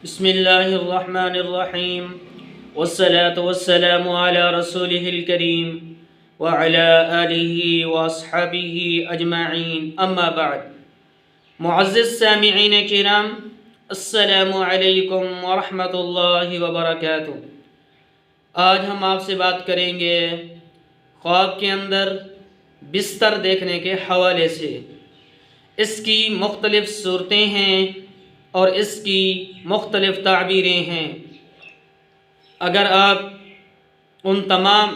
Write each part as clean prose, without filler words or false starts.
بسم اللہ الرحمن الرحیم والصلاة والسلام علی رسولہ الکریم وعلی آلہ واصحابہ اجمعین اما بعد۔ معزز سامعین کرام، السلام علیکم ورحمۃ اللہ وبرکاتہ۔ آج ہم آپ سے بات کریں گے خواب کے اندر بستر دیکھنے کے حوالے سے۔ اس کی مختلف صورتیں ہیں اور اس کی مختلف تعبیریں ہیں۔ اگر آپ ان تمام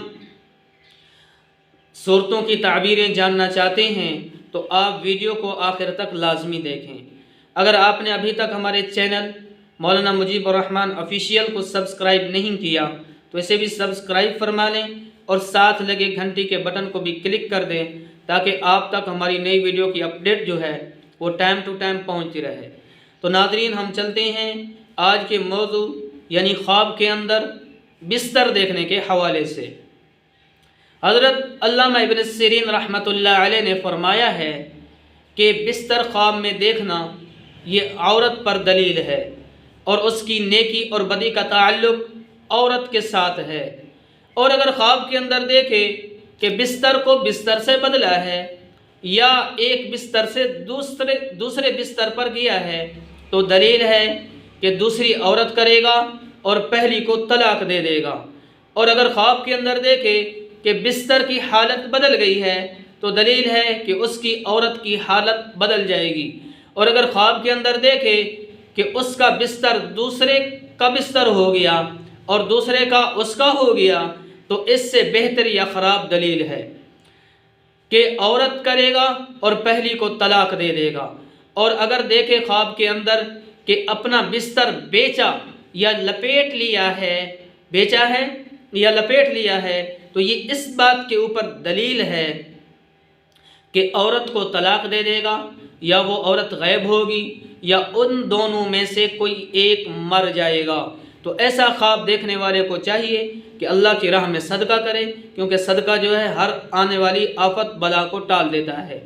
صورتوں کی تعبیریں جاننا چاہتے ہیں تو آپ ویڈیو کو آخر تک لازمی دیکھیں۔ اگر آپ نے ابھی تک ہمارے چینل مولانا مجیب الرحمن آفیشیل کو سبسکرائب نہیں کیا تو اسے بھی سبسکرائب فرما لیں اور ساتھ لگے گھنٹی کے بٹن کو بھی کلک کر دیں تاکہ آپ تک ہماری نئی ویڈیو کی اپڈیٹ جو ہے وہ ٹائم ٹو ٹائم پہنچتی رہے۔ تو ناظرین، ہم چلتے ہیں آج کے موضوع یعنی خواب کے اندر بستر دیکھنے کے حوالے سے۔ حضرت علامہ ابن سیرین رحمۃ اللہ علیہ نے فرمایا ہے کہ بستر خواب میں دیکھنا یہ عورت پر دلیل ہے اور اس کی نیکی اور بدی کا تعلق عورت کے ساتھ ہے۔ اور اگر خواب کے اندر دیکھے کہ بستر کو بستر سے بدلا ہے یا ایک بستر سے دوسرے بستر پر گیا ہے تو دلیل ہے کہ دوسری عورت کرے گا اور پہلی کو طلاق دے دے گا۔ اور اگر خواب کے اندر دیکھے کہ بستر کی حالت بدل گئی ہے تو دلیل ہے کہ اس کی عورت کی حالت بدل جائے گی۔ اور اگر خواب کے اندر دیکھے کہ اس کا بستر دوسرے کا بستر ہو گیا اور دوسرے کا اس کا ہو گیا تو اس سے بہتر یا خراب دلیل ہے کہ عورت کرے گا اور پہلی کو طلاق دے دے گا۔ اور اگر دیکھے خواب کے اندر کہ اپنا بستر بیچا یا لپیٹ لیا ہے تو یہ اس بات کے اوپر دلیل ہے کہ عورت کو طلاق دے دے گا یا وہ عورت غائب ہوگی یا ان دونوں میں سے کوئی ایک مر جائے گا۔ تو ایسا خواب دیکھنے والے کو چاہیے کہ اللہ کی راہ میں صدقہ کرے، کیونکہ صدقہ جو ہے ہر آنے والی آفت بلا کو ٹال دیتا ہے۔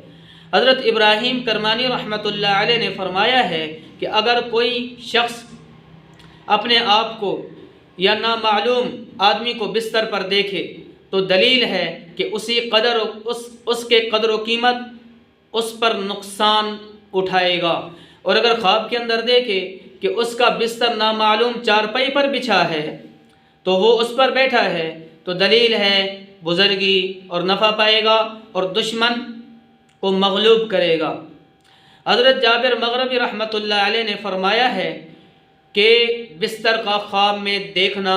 حضرت ابراہیم کرمانی رحمۃ اللہ علیہ نے فرمایا ہے کہ اگر کوئی شخص اپنے آپ کو یا نامعلوم آدمی کو بستر پر دیکھے تو دلیل ہے کہ اس کے قدر و قیمت اس پر نقصان اٹھائے گا۔ اور اگر خواب کے اندر دیکھے کہ اس کا بستر نامعلوم چارپائی پر بچھا ہے تو وہ اس پر بیٹھا ہے تو دلیل ہے بزرگی اور نفع پائے گا اور دشمن کو مغلوب کرے گا۔ حضرت جابر مغربی رحمۃ اللہ علیہ نے فرمایا ہے کہ بستر کا خواب میں دیکھنا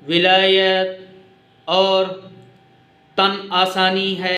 ولایت اور تن آسانی ہے۔